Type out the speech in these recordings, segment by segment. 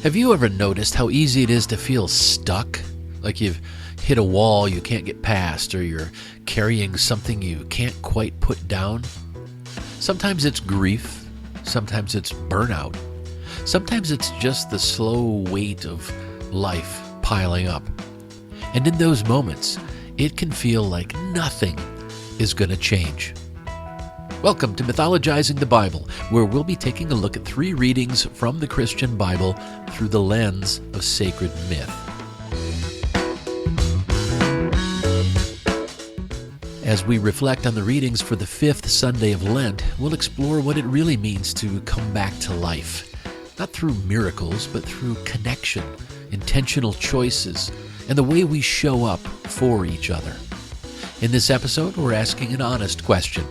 Have you ever noticed how easy it is to feel stuck? Like you've hit a wall you can't get past, or you're carrying something you can't quite put down? Sometimes it's grief, sometimes it's burnout, sometimes it's just the slow weight of life piling up. And in those moments, it can feel like nothing is going to change. Welcome to Mythologizing the Bible, where we'll be taking a look at 3 readings from the Christian Bible through the lens of sacred myth. As we reflect on the readings for the 5th Sunday of Lent, we'll explore what it really means to come back to life. Not through miracles, but through connection, intentional choices, and the way we show up for each other. In this episode, we're asking an honest question.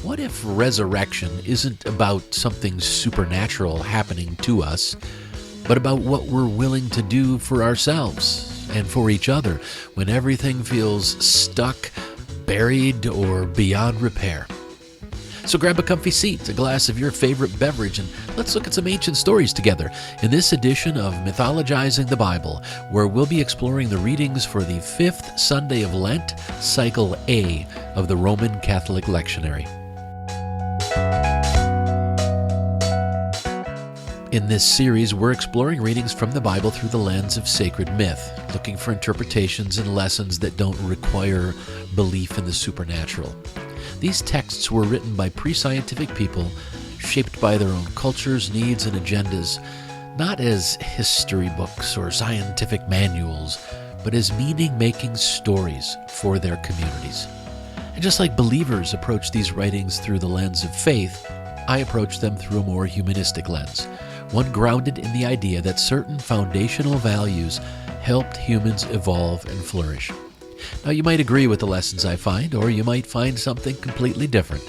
What if resurrection isn't about something supernatural happening to us, but about what we're willing to do for ourselves and for each other when everything feels stuck, buried, or beyond repair? So grab a comfy seat, a glass of your favorite beverage, and let's look at some ancient stories together in this edition of Mythologizing the Bible, where we'll be exploring the readings for the 5th Sunday of Lent, Cycle A of the Roman Catholic Lectionary. In this series, we're exploring readings from the Bible through the lens of sacred myth, looking for interpretations and lessons that don't require belief in the supernatural. These texts were written by pre-scientific people, shaped by their own cultures, needs, and agendas, not as history books or scientific manuals, but as meaning-making stories for their communities. And just like believers approach these writings through the lens of faith, I approach them through a more humanistic lens, one grounded in the idea that certain foundational values helped humans evolve and flourish. Now, you might agree with the lessons I find, or you might find something completely different.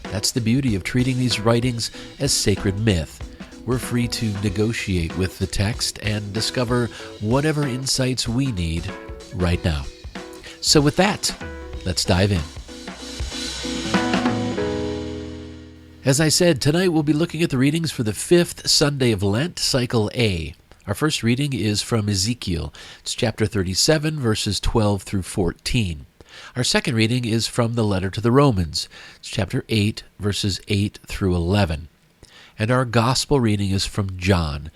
That's the beauty of treating these writings as sacred myth. We're free to negotiate with the text and discover whatever insights we need right now. So with that, let's dive in. As I said, tonight we'll be looking at the readings for the 5th Sunday of Lent, Cycle A. Our first reading is from Ezekiel. It's chapter 37, verses 12 through 14. Our second reading is from the letter to the Romans. It's chapter 8, verses 8 through 11. And our gospel reading is from John.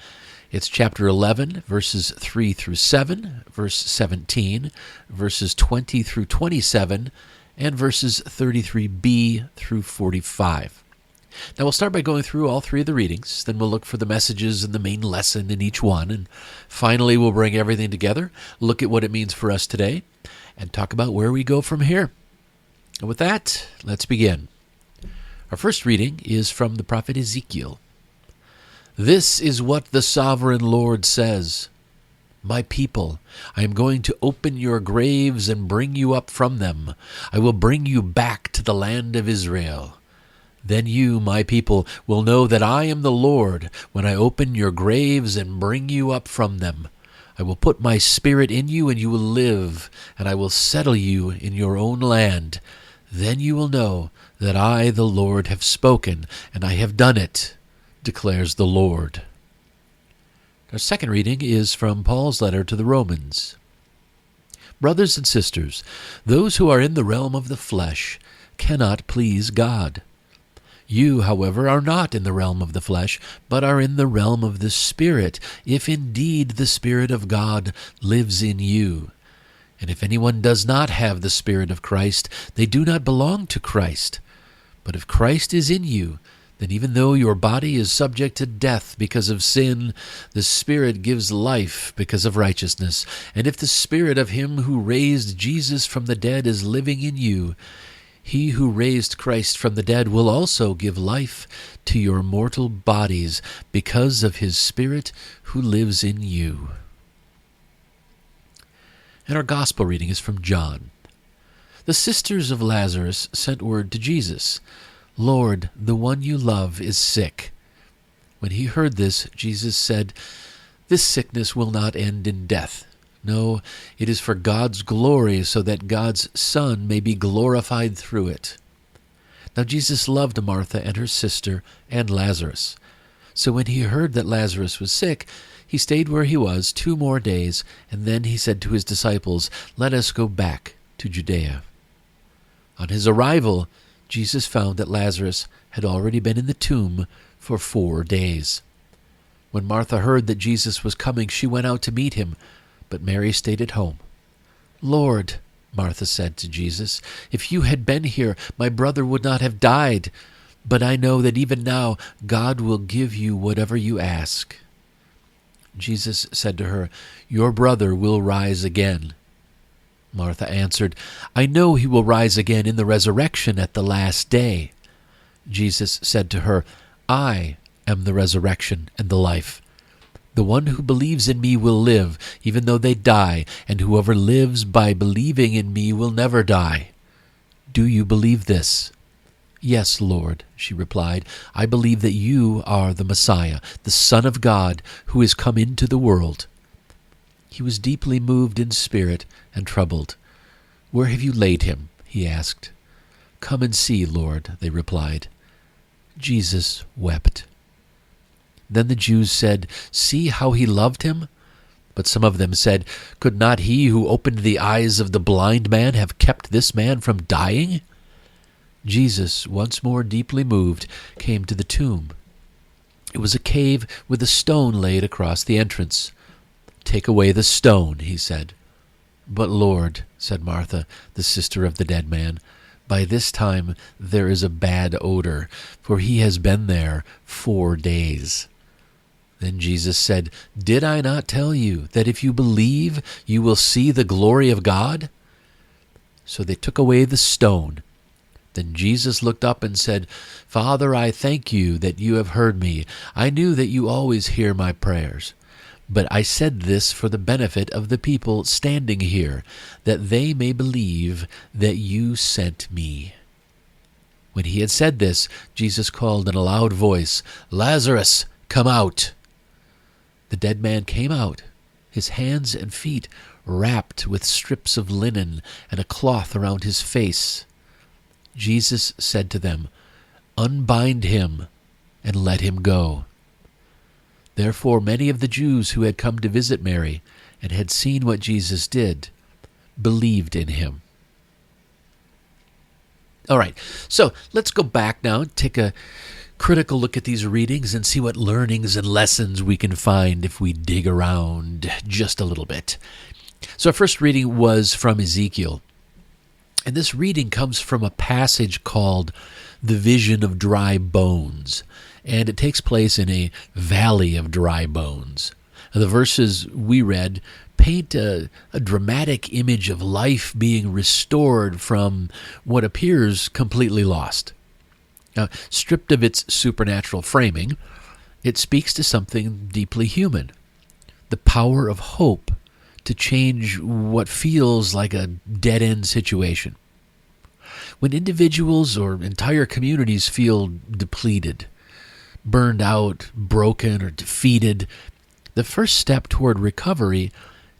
It's chapter 11, verses 3 through 7, verse 17, verses 20 through 27, and verses 33b through 45. Now we'll start by going through all 3 of the readings, then we'll look for the messages and the main lesson in each one, and finally we'll bring everything together, look at what it means for us today, and talk about where we go from here. And with that, let's begin. Our first reading is from the prophet Ezekiel. This is what the sovereign Lord says. My people, I am going to open your graves and bring you up from them. I will bring you back to the land of Israel. Then you, my people, will know that I am the Lord when I open your graves and bring you up from them. I will put my spirit in you and you will live, and I will settle you in your own land. Then you will know that I, the Lord, have spoken, and I have done it, declares the Lord. Our second reading is from Paul's letter to the Romans. Brothers and sisters, those who are in the realm of the flesh cannot please God. You, however, are not in the realm of the flesh, but are in the realm of the Spirit, if indeed the Spirit of God lives in you. And if anyone does not have the Spirit of Christ, they do not belong to Christ. But if Christ is in you, then even though your body is subject to death because of sin, the Spirit gives life because of righteousness. And if the Spirit of him who raised Jesus from the dead is living in you, he who raised Christ from the dead will also give life to your mortal bodies because of his Spirit who lives in you. And our gospel reading is from John. The sisters of Lazarus sent word to Jesus, Lord, the one you love is sick. When he heard this, Jesus said, This sickness will not end in death. No, it is for God's glory, so that God's Son may be glorified through it. Now Jesus loved Martha and her sister and Lazarus. So when he heard that Lazarus was sick, He stayed where he was 2 more days, and then he said to his disciples, "Let us go back to Judea." On his arrival, Jesus found that Lazarus had already been in the tomb for 4 days. When Martha heard that Jesus was coming, she went out to meet him, but Mary stayed at home. "Lord," Martha said to Jesus, "if you had been here, my brother would not have died. But I know that even now God will give you whatever you ask." Jesus said to her, "Your brother will rise again." Martha answered, "I know he will rise again in the resurrection at the last day." Jesus said to her, "I am the resurrection and the life. The one who believes in me will live, even though they die, and whoever lives by believing in me will never die. Do you believe this?" "Yes, Lord," she replied. "I believe that you are the Messiah, the Son of God, who has come into the world." He was deeply moved in spirit and troubled. "Where have you laid him?" he asked. "Come and see, Lord," they replied. Jesus wept. Then the Jews said, "See how he loved him?" But some of them said, "Could not he who opened the eyes of the blind man have kept this man from dying?" Jesus, once more deeply moved, came to the tomb. It was a cave with a stone laid across the entrance. "Take away the stone," he said. "But Lord," said Martha, the sister of the dead man, "by this time there is a bad odor, for he has been there 4 days." Then Jesus said, "Did I not tell you that if you believe, you will see the glory of God?" So they took away the stone. Then Jesus looked up and said, "Father, I thank you that you have heard me. I knew that you always hear my prayers. But I said this for the benefit of the people standing here, that they may believe that you sent me." When he had said this, Jesus called in a loud voice, "Lazarus, come out!" The dead man came out, his hands and feet wrapped with strips of linen and a cloth around his face. Jesus said to them, "Unbind him and let him go." Therefore many of the Jews who had come to visit Mary and had seen what Jesus did believed in him. All right, so let's go back now and take a critical look at these readings and see what learnings and lessons we can find if we dig around just a little bit. So our first reading was from Ezekiel. And this reading comes from a passage called The Vision of Dry Bones, and it takes place in a valley of dry bones. The verses we read paint a dramatic image of life being restored from what appears completely lost. Now, stripped of its supernatural framing, it speaks to something deeply human, the power of hope to change what feels like a dead-end situation. When individuals or entire communities feel depleted, burned out, broken, or defeated, the first step toward recovery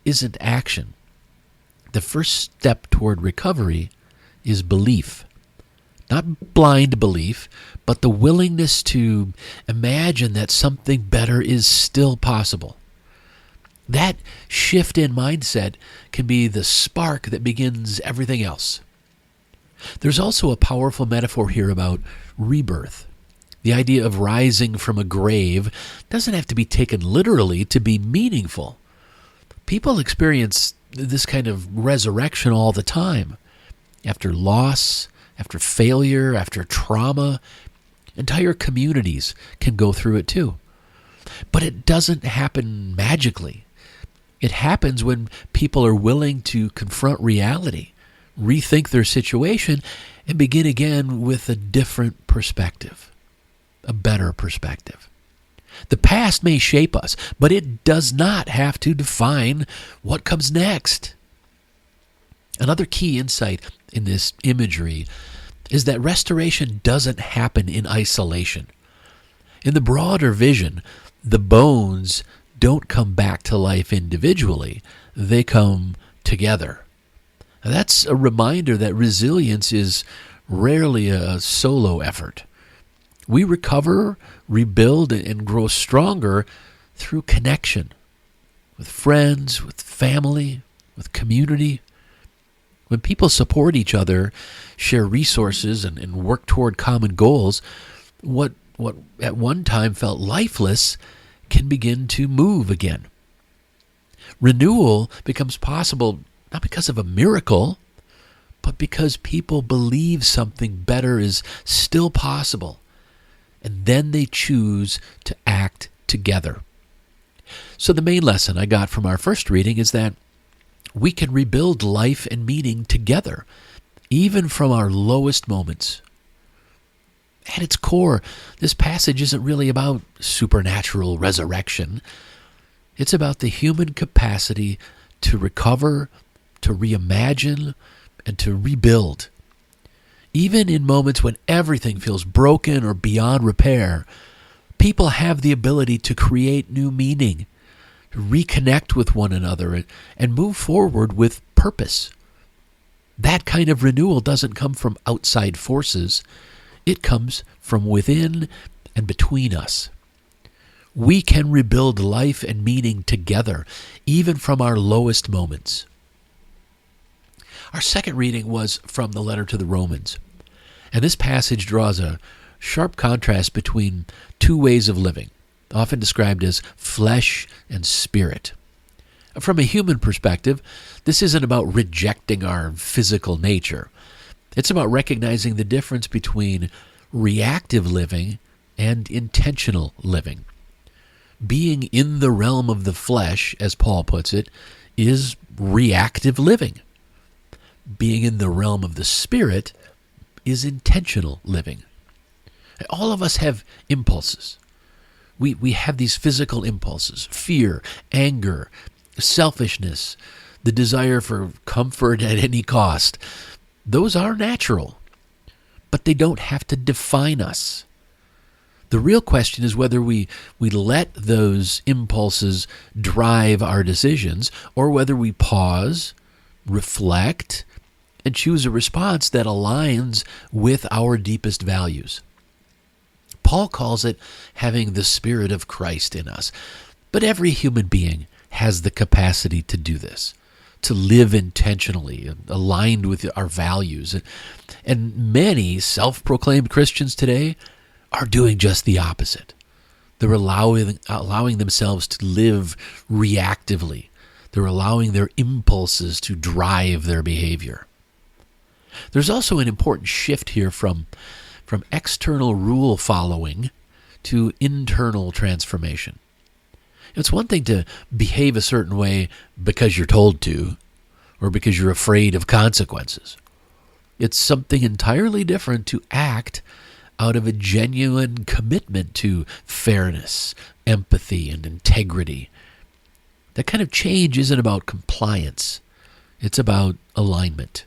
isn't action. The first step toward recovery is belief. Not blind belief, but the willingness to imagine that something better is still possible. That shift in mindset can be the spark that begins everything else. There's also a powerful metaphor here about rebirth. The idea of rising from a grave doesn't have to be taken literally to be meaningful. People experience this kind of resurrection all the time. After loss, after failure, after trauma, entire communities can go through it too. But it doesn't happen magically. It happens when people are willing to confront reality, rethink their situation, and begin again with a different perspective, a better perspective. The past may shape us, but it does not have to define what comes next. Another key insight in this imagery is that restoration doesn't happen in isolation. In the broader vision, the bones don't come back to life individually, they come together. Now, that's a reminder that resilience is rarely a solo effort. We recover, rebuild, and grow stronger through connection with friends, with family, with community. When people support each other, share resources, and work toward common goals, what at one time felt lifeless can begin to move again. Renewal becomes possible not because of a miracle, but because people believe something better is still possible, and then they choose to act together. So the main lesson I got from our first reading is that we can rebuild life and meaning together, even from our lowest moments. At its core, this passage isn't really about supernatural resurrection. It's about the human capacity to recover, to reimagine, and to rebuild. Even in moments when everything feels broken or beyond repair, people have the ability to create new meaning, to reconnect with one another, and move forward with purpose. That kind of renewal doesn't come from outside forces. It comes from within and between us. We can rebuild life and meaning together, even from our lowest moments. Our second reading was from the letter to the Romans. And this passage draws a sharp contrast between two ways of living, often described as flesh and spirit. From a human perspective, this isn't about rejecting our physical nature. It's about recognizing the difference between reactive living and intentional living. Being in the realm of the flesh, as Paul puts it, is reactive living. Being in the realm of the Spirit is intentional living. All of us have impulses. We have these physical impulses: fear, anger, selfishness, the desire for comfort at any cost. Those are natural, but they don't have to define us. The real question is whether we let those impulses drive our decisions, or whether we pause, reflect, and choose a response that aligns with our deepest values. Paul calls it having the Spirit of Christ in us. But every human being has the capacity to do this, to live intentionally, aligned with our values. And many self-proclaimed Christians today are doing just the opposite. They're allowing themselves to live reactively. They're allowing their impulses to drive their behavior. There's also an important shift here from external rule following to internal transformation. It's one thing to behave a certain way because you're told to, or because you're afraid of consequences. It's something entirely different to act out of a genuine commitment to fairness, empathy, and integrity. That kind of change isn't about compliance. It's about alignment.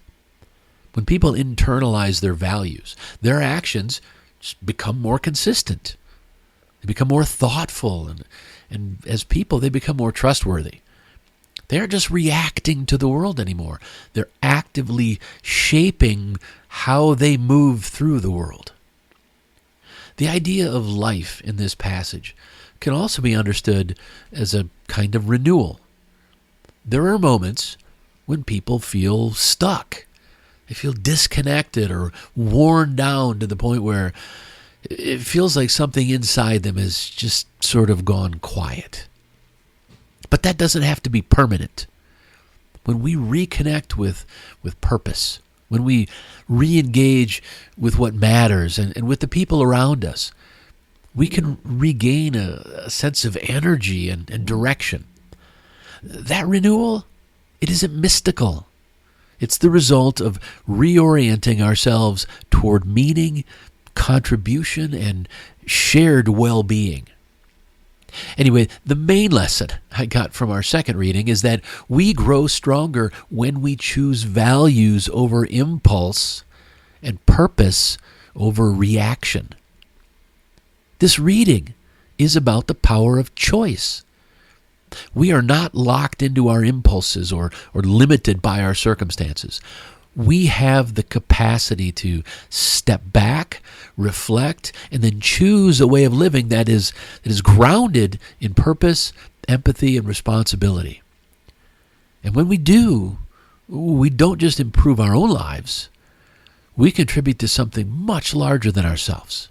When people internalize their values, their actions just become more consistent. They become more thoughtful, and as people, they become more trustworthy. They aren't just reacting to the world anymore. They're actively shaping how they move through the world. The idea of life in this passage can also be understood as a kind of renewal. There are moments when people feel stuck. They feel disconnected or worn down to the point where it feels like something inside them has just sort of gone quiet. But that doesn't have to be permanent. When we reconnect with purpose, when we re-engage with what matters and with the people around us, we can regain a sense of energy and direction. That renewal, it isn't mystical. It's the result of reorienting ourselves toward meaning, contribution, and shared well-being. Anyway, the main lesson I got from our second reading is that we grow stronger when we choose values over impulse and purpose over reaction. This reading is about the power of choice. We are not locked into our impulses or limited by our circumstances. we have the capacity to step back, reflect, and then choose a way of living that is grounded in purpose, empathy, and responsibility. And when we do, we don't just improve our own lives, we contribute to something much larger than ourselves.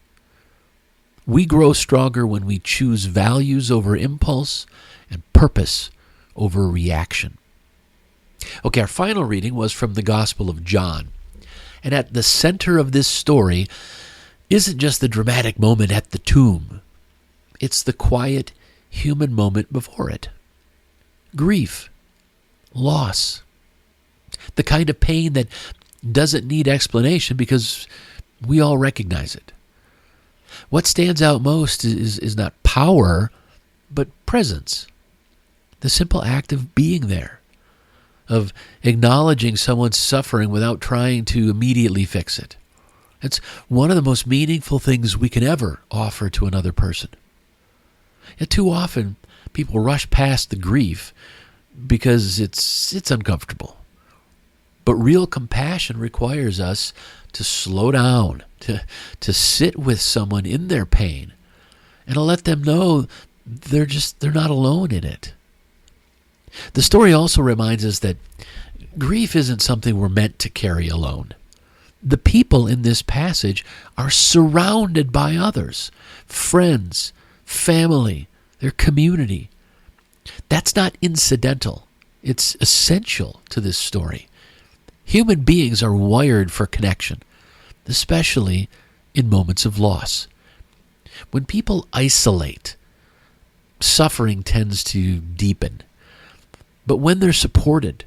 We grow stronger when we choose values over impulse and purpose over reaction. Okay, our final reading was from the Gospel of John. And at the center of this story isn't just the dramatic moment at the tomb. It's the quiet human moment before it. Grief, loss, the kind of pain that doesn't need explanation because we all recognize it. What stands out most is not power, but presence. The simple act of being there, of acknowledging someone's suffering without trying to immediately fix it. It's one of the most meaningful things we can ever offer to another person. Yet too often, people rush past the grief because it's uncomfortable. But real compassion requires us to slow down, to sit with someone in their pain, and to let them know they're not alone in it. The story also reminds us that grief isn't something we're meant to carry alone. The people in this passage are surrounded by others, friends, family, their community. That's not incidental. It's essential to this story. Human beings are wired for connection, especially in moments of loss. When people isolate, suffering tends to deepen. But when they're supported,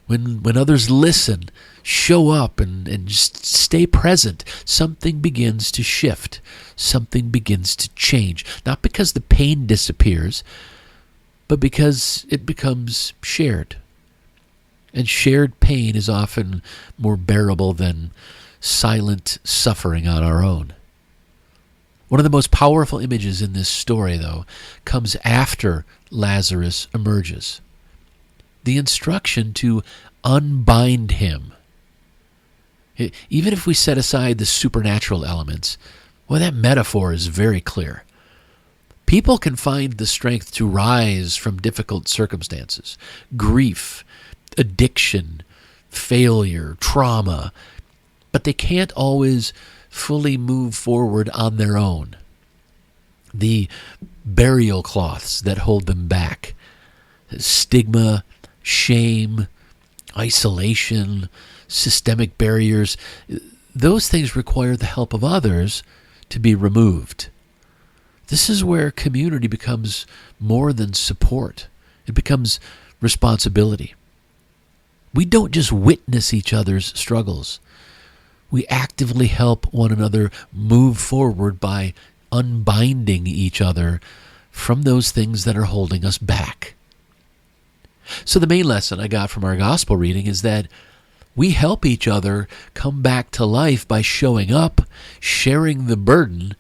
when others listen, show up, and just stay present, something begins to shift. Something begins to change. Not because the pain disappears, but because it becomes shared. And shared pain is often more bearable than silent suffering on our own. One of the most powerful images in this story, though, comes after Lazarus emerges. The instruction to unbind him. Even if we set aside the supernatural elements, well, that metaphor is very clear. People can find the strength to rise from difficult circumstances, grief, addiction, failure, trauma, but they can't always fully move forward on their own. The burial cloths that hold them back, stigma, shame, isolation, systemic barriers, those things require the help of others to be removed. This is where community becomes more than support. It becomes responsibility. We don't just witness each other's struggles. We actively help one another move forward by unbinding each other from those things that are holding us back. So the main lesson I got from our gospel reading is that we help each other come back to life by showing up, sharing the burden,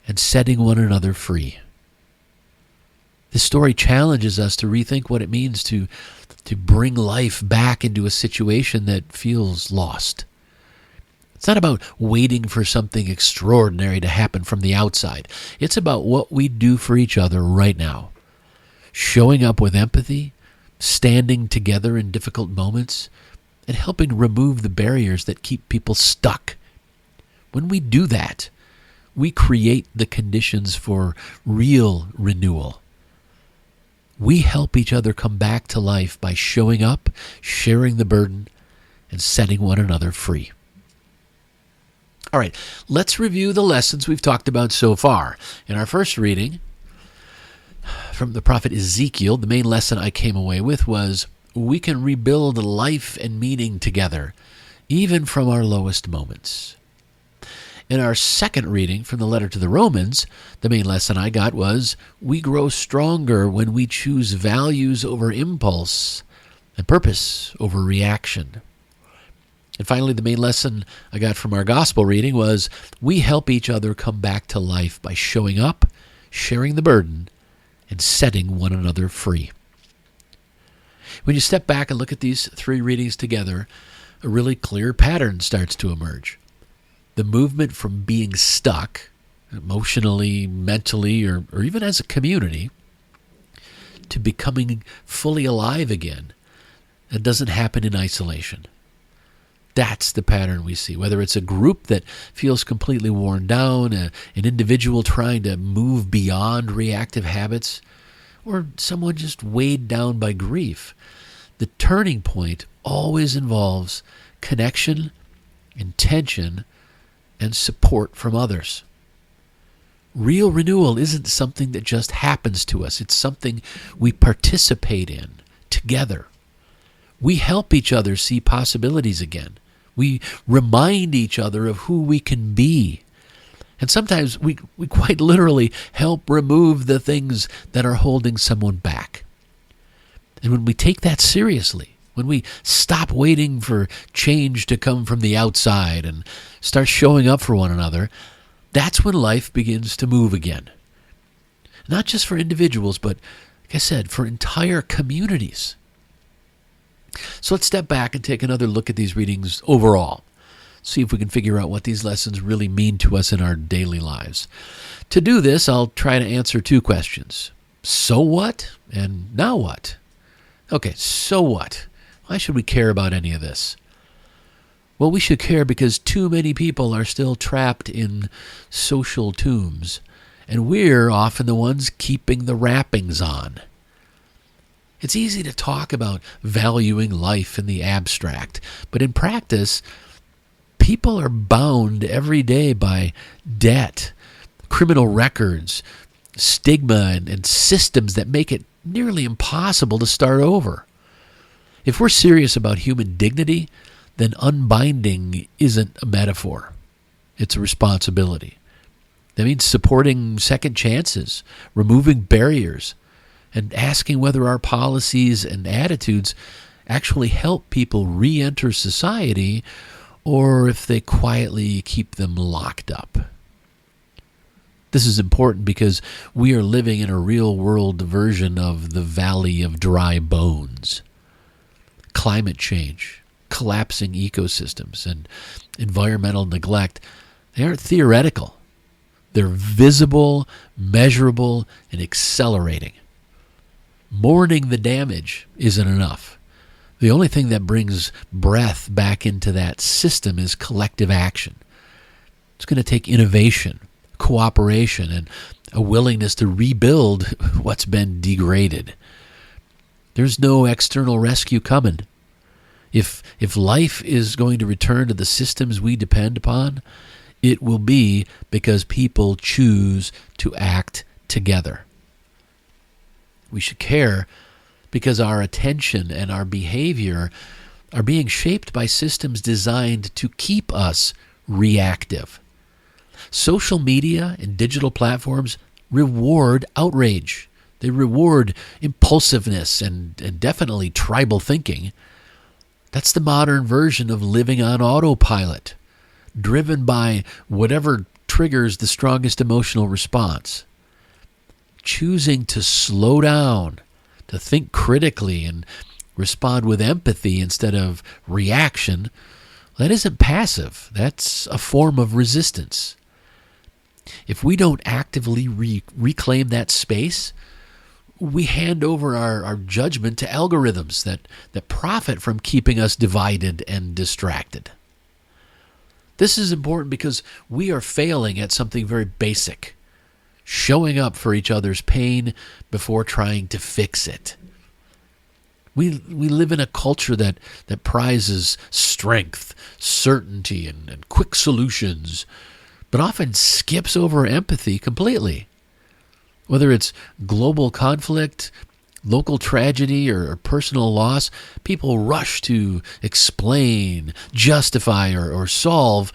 and setting one another free. This story challenges us to rethink what it means to bring life back into a situation that feels lost. It's not about waiting for something extraordinary to happen from the outside. It's about what we do for each other right now. Showing up with empathy, standing together in difficult moments, and helping remove the barriers that keep people stuck. When we do that, we create the conditions for real renewal. We help each other come back to life by showing up, sharing the burden, and setting one another free. All right, let's review the lessons we've talked about so far. In our first reading from the prophet Ezekiel, the main lesson I came away with was we can rebuild life and meaning together, even from our lowest moments. In our second reading from the letter to the Romans, the main lesson I got was we grow stronger when we choose values over impulse and purpose over reaction. And finally, the main lesson I got from our gospel reading was we help each other come back to life by showing up, sharing the burden, and setting one another free. When you step back and look at these three readings together, a really clear pattern starts to emerge. The movement from being stuck, emotionally, mentally, or even as a community, to becoming fully alive again. That doesn't happen in isolation. That's the pattern we see. Whether it's a group that feels completely worn down, an individual trying to move beyond reactive habits, or someone just weighed down by grief, the turning point always involves connection, intention, and support from others. Real renewal isn't something that just happens to us. It's something we participate in together. We help each other see possibilities again. We remind each other of who we can be. And sometimes we quite literally help remove the things that are holding someone back. And when we take that seriously, when we stop waiting for change to come from the outside and start showing up for one another, that's when life begins to move again. Not just for individuals, but, like I said, for entire communities. So let's step back and take another look at these readings overall. See if we can figure out what these lessons really mean to us in our daily lives. To do this, I'll try to answer two questions. So what? And now what? Okay, so what? Why should we care about any of this? Well, we should care because too many people are still trapped in social tombs, and we're often the ones keeping the wrappings on. It's easy to talk about valuing life in the abstract, but in practice, people are bound every day by debt, criminal records, stigma, and systems that make it nearly impossible to start over. If we're serious about human dignity, then unbinding isn't a metaphor. It's a responsibility. That means supporting second chances, removing barriers, and asking whether our policies and attitudes actually help people re-enter society or if they quietly keep them locked up. This is important because we are living in a real-world version of the Valley of Dry Bones. Climate change, collapsing ecosystems, and environmental neglect, they aren't theoretical. They're visible, measurable, and accelerating. Mourning the damage isn't enough. The only thing that brings breath back into that system is collective action. It's going to take innovation, cooperation, and a willingness to rebuild what's been degraded. There's no external rescue coming. If life is going to return to the systems we depend upon, it will be because people choose to act together. We should care because our attention and our behavior are being shaped by systems designed to keep us reactive. Social media and digital platforms reward outrage. They reward impulsiveness and definitely tribal thinking. That's the modern version of living on autopilot, driven by whatever triggers the strongest emotional response. Choosing to slow down, to think critically and respond with empathy instead of reaction, that isn't passive. That's a form of resistance. If we don't actively reclaim that space, we hand over our judgment to algorithms that profit from keeping us divided and distracted. This is important because we are failing at something very basic: showing up for each other's pain before trying to fix it. We live in a culture that prizes strength, certainty, and quick solutions, but often skips over empathy completely. Whether it's global conflict, local tragedy, or personal loss, people rush to explain, justify, or solve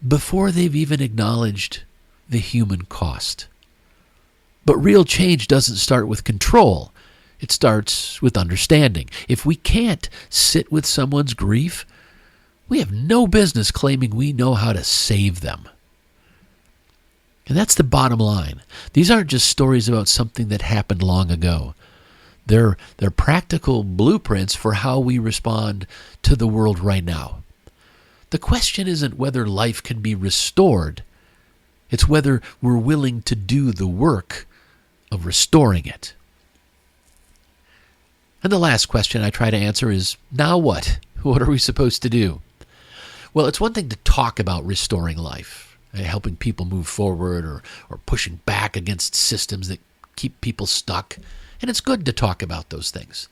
before they've even acknowledged the human cost. But real change doesn't start with control. It starts with understanding. If we can't sit with someone's grief, we have no business claiming we know how to save them. And that's the bottom line. These aren't just stories about something that happened long ago. They're practical blueprints for how we respond to the world right now. The question isn't whether life can be restored. It's whether we're willing to do the work of restoring it. And the last question I try to answer is, now what? What are we supposed to do? Well, it's one thing to talk about restoring life, helping people move forward or pushing back against systems that keep people stuck. And it's good to talk about those things.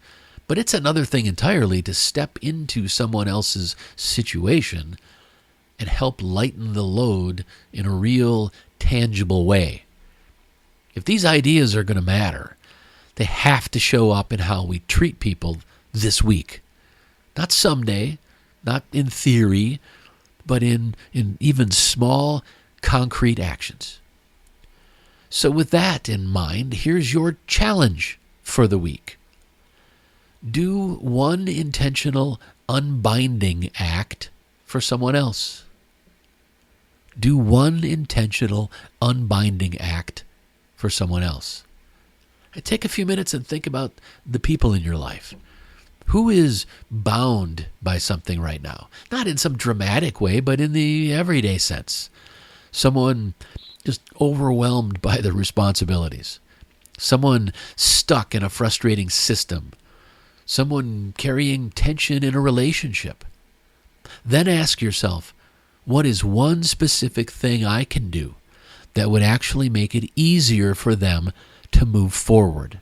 But it's another thing entirely to step into someone else's situation and help lighten the load in a real, tangible way. If these ideas are going to matter, they have to show up in how we treat people this week. Not someday, not in theory, but in even small, concrete actions. So with that in mind, here's your challenge for the week. Do one intentional unbinding act for someone else. Do one intentional unbinding act for someone else. Take a few minutes and think about the people in your life. Who is bound by something right now? Not in some dramatic way, but in the everyday sense. Someone just overwhelmed by the responsibilities. Someone stuck in a frustrating system. Someone carrying tension in a relationship. Then ask yourself, what is one specific thing I can do that would actually make it easier for them to move forward?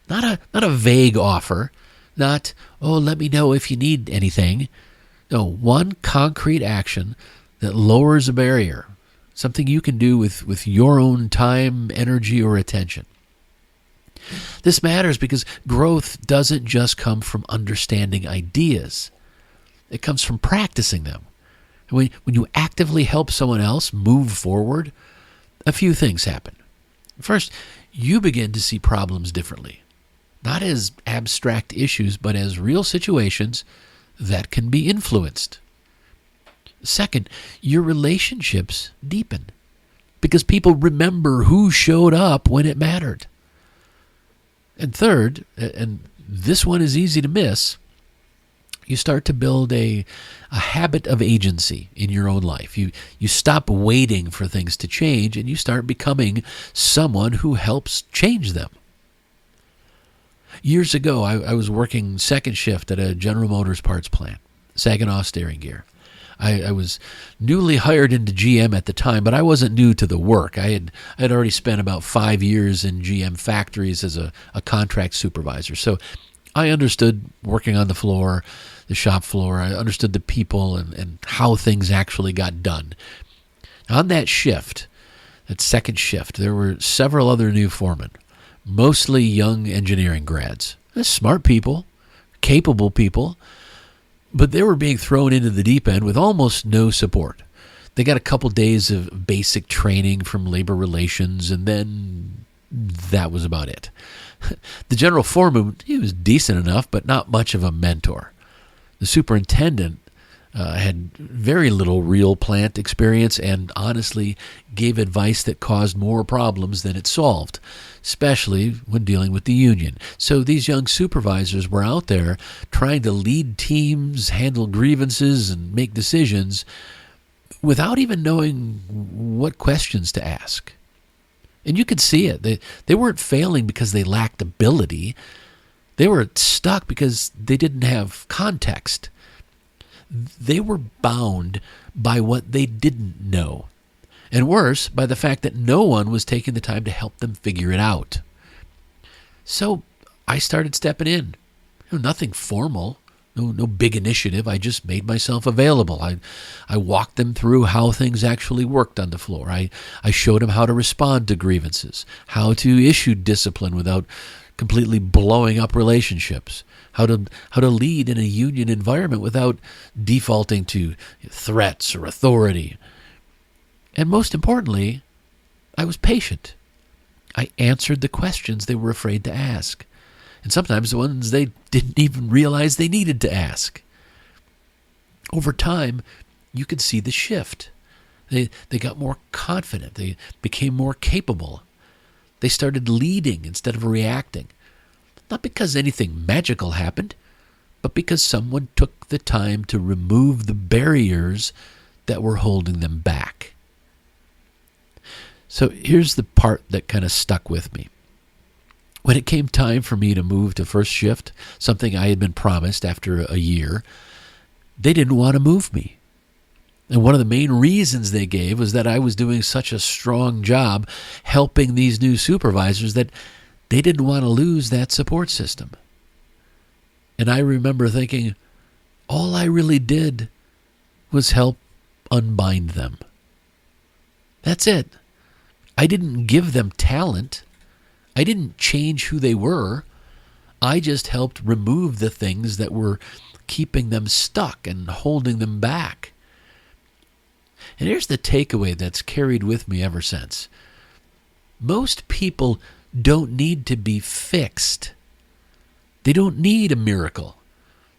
Not a vague offer, not, oh, let me know if you need anything. No, one concrete action that lowers a barrier, something you can do with your own time, energy, or attention. This matters because growth doesn't just come from understanding ideas. It comes from practicing them. When you actively help someone else move forward, a few things happen. First, you begin to see problems differently. Not as abstract issues, but as real situations that can be influenced. Second, your relationships deepen because people remember who showed up when it mattered. And third, and this one is easy to miss, you start to build a habit of agency in your own life. You stop waiting for things to change and you start becoming someone who helps change them. Years ago, I was working second shift at a General Motors parts plant, Saginaw steering gear. I was newly hired into GM at the time, but I wasn't new to the work. I had already spent about 5 years in GM factories as a contract supervisor. So I understood working on the floor, the shop floor. I understood the people and how things actually got done. On that shift, that second shift, there were several other new foremen, mostly young engineering grads. Smart people, capable people, but they were being thrown into the deep end with almost no support. They got a couple days of basic training from labor relations, and then that was about it. The general foreman, he was decent enough, but not much of a mentor. The superintendent had very little real plant experience and honestly gave advice that caused more problems than it solved, especially when dealing with the union. So these young supervisors were out there trying to lead teams, handle grievances, and make decisions without even knowing what questions to ask. And you could see it. They weren't failing because they lacked ability. They were stuck because they didn't have context. They were bound by what they didn't know. And worse, by the fact that no one was taking the time to help them figure it out. So I started stepping in. Nothing formal, no big initiative. I just made myself available. I walked them through how things actually worked on the floor. I showed them how to respond to grievances, how to issue discipline without completely blowing up relationships, how to lead in a union environment without defaulting to threats or authority. And most importantly, I was patient. I answered the questions they were afraid to ask, and sometimes the ones they didn't even realize they needed to ask. Over time, you could see the shift. They got more confident. They became more capable. They started leading instead of reacting. Not because anything magical happened, but because someone took the time to remove the barriers that were holding them back. So here's the part that kind of stuck with me. When it came time for me to move to first shift, something I had been promised after a year, they didn't want to move me. And one of the main reasons they gave was that I was doing such a strong job helping these new supervisors that they didn't want to lose that support system. And I remember thinking, all I really did was help unbind them. That's it. I didn't give them talent. I didn't change who they were. I just helped remove the things that were keeping them stuck and holding them back. And here's the takeaway that's carried with me ever since. Most people don't need to be fixed. They don't need a miracle.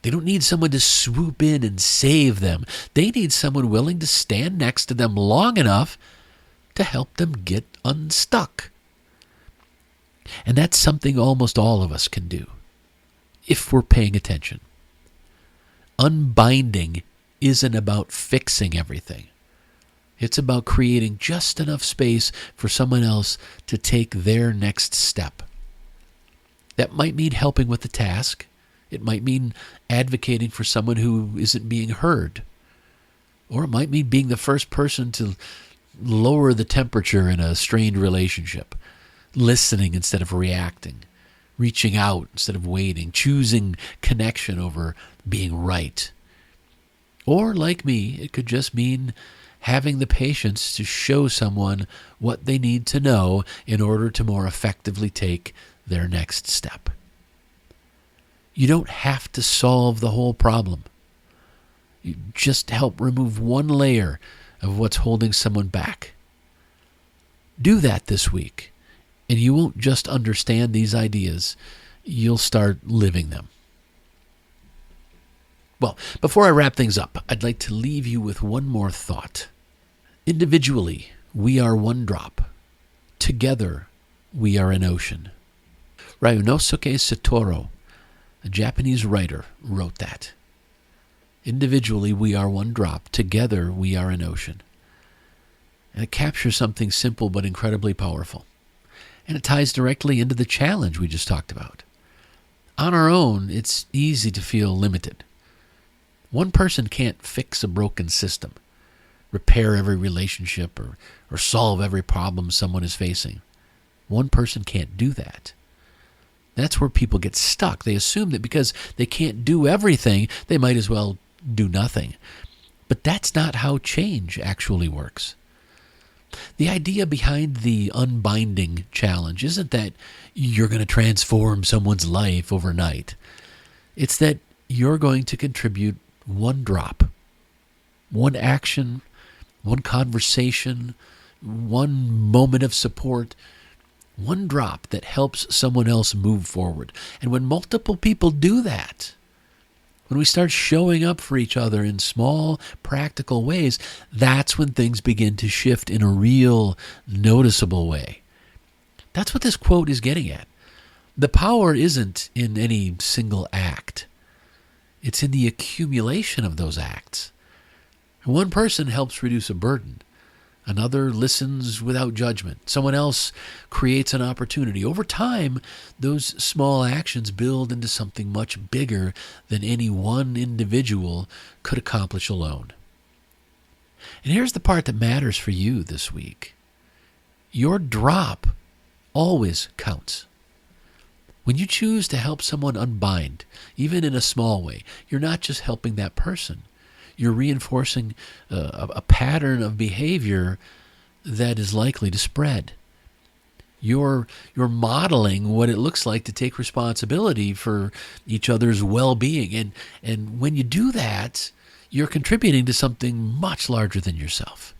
They don't need someone to swoop in and save them. They need someone willing to stand next to them long enough to help them get unstuck. And that's something almost all of us can do, if we're paying attention. Unbinding isn't about fixing everything. It's about creating just enough space for someone else to take their next step. That might mean helping with the task. It might mean advocating for someone who isn't being heard. Or it might mean being the first person to lower the temperature in a strained relationship, listening instead of reacting, reaching out instead of waiting, choosing connection over being right. Or, like me, it could just mean having the patience to show someone what they need to know in order to more effectively take their next step. You don't have to solve the whole problem. You just help remove one layer of what's holding someone back. Do that this week, and you won't just understand these ideas, you'll start living them. Well, before I wrap things up, I'd like to leave you with one more thought. Individually, we are one drop. Together, we are an ocean. Ryunosuke Satoru, a Japanese writer, wrote that. Individually, we are one drop. Together, we are an ocean. And it captures something simple but incredibly powerful. And it ties directly into the challenge we just talked about. On our own, it's easy to feel limited. One person can't fix a broken system, repair every relationship, or solve every problem someone is facing. One person can't do that. That's where people get stuck. They assume that because they can't do everything, they might as well do nothing. But that's not how change actually works. The idea behind the unbinding challenge isn't that you're going to transform someone's life overnight. It's that you're going to contribute one drop, one action, one conversation, one moment of support, one drop that helps someone else move forward. And when multiple people do that, when we start showing up for each other in small, practical ways, that's when things begin to shift in a real, noticeable way. That's what this quote is getting at. The power isn't in any single act. It's in the accumulation of those acts. One person helps reduce a burden. Another listens without judgment. Someone else creates an opportunity. Over time, those small actions build into something much bigger than any one individual could accomplish alone. And here's the part that matters for you this week. Your drop always counts. When you choose to help someone unbind, even in a small way, you're not just helping that person. You're reinforcing a pattern of behavior that is likely to spread. You're modeling what it looks like to take responsibility for each other's well-being. And when you do that, you're contributing to something much larger than yourself.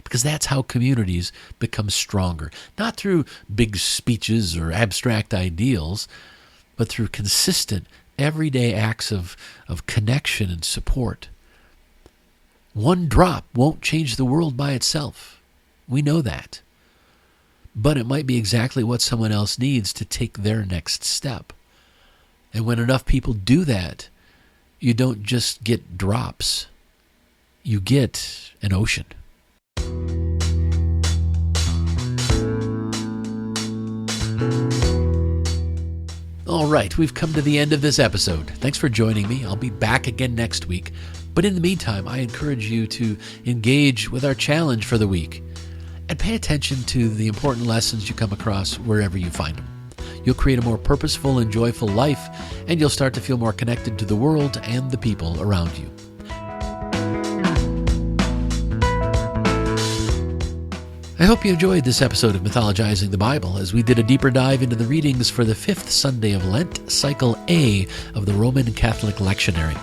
Because that's how communities become stronger. Not through big speeches or abstract ideals, but through consistent, everyday acts of connection and support. One drop won't change the world by itself. We know that. but it might be exactly what someone else needs to take their next step. And when enough people do that, you don't just get drops, you get an ocean. All right, we've come to the end of this episode. Thanks for joining me. I'll be back again next week. But in the meantime, I encourage you to engage with our challenge for the week and pay attention to the important lessons you come across wherever you find them. You'll create a more purposeful and joyful life, and you'll start to feel more connected to the world and the people around you. I hope you enjoyed this episode of Mythologizing the Bible as we did a deeper dive into the readings for the 5th Sunday of Lent, Cycle A of the Roman Catholic Lectionary.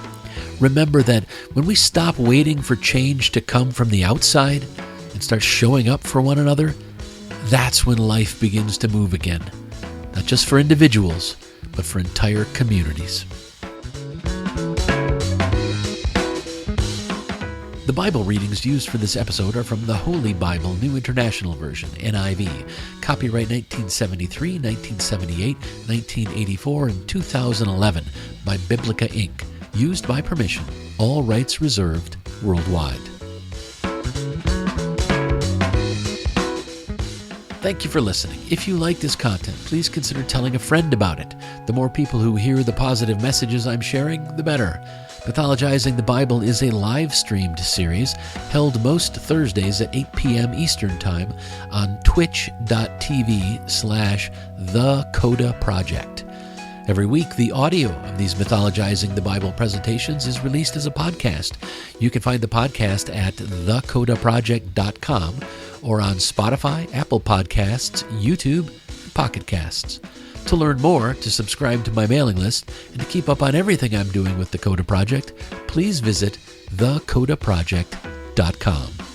Remember that when we stop waiting for change to come from the outside and start showing up for one another, that's when life begins to move again. Not just for individuals, but for entire communities. The Bible readings used for this episode are from the Holy Bible New International Version, NIV, copyright 1973, 1978, 1984, and 2011 by Biblica Inc., used by permission, all rights reserved, worldwide. Thank you for listening. If you like this content, please consider telling a friend about it. The more people who hear the positive messages I'm sharing, the better. Mythologizing the Bible is a live-streamed series held most Thursdays at 8 p.m. Eastern Time on twitch.tv/thecodaproject. Every week, the audio of these Mythologizing the Bible presentations is released as a podcast. You can find the podcast at thecodaproject.com or on Spotify, Apple Podcasts, YouTube, and Pocket Casts. To learn more, to subscribe to my mailing list, and to keep up on everything I'm doing with the Coda Project, please visit thecodaproject.com.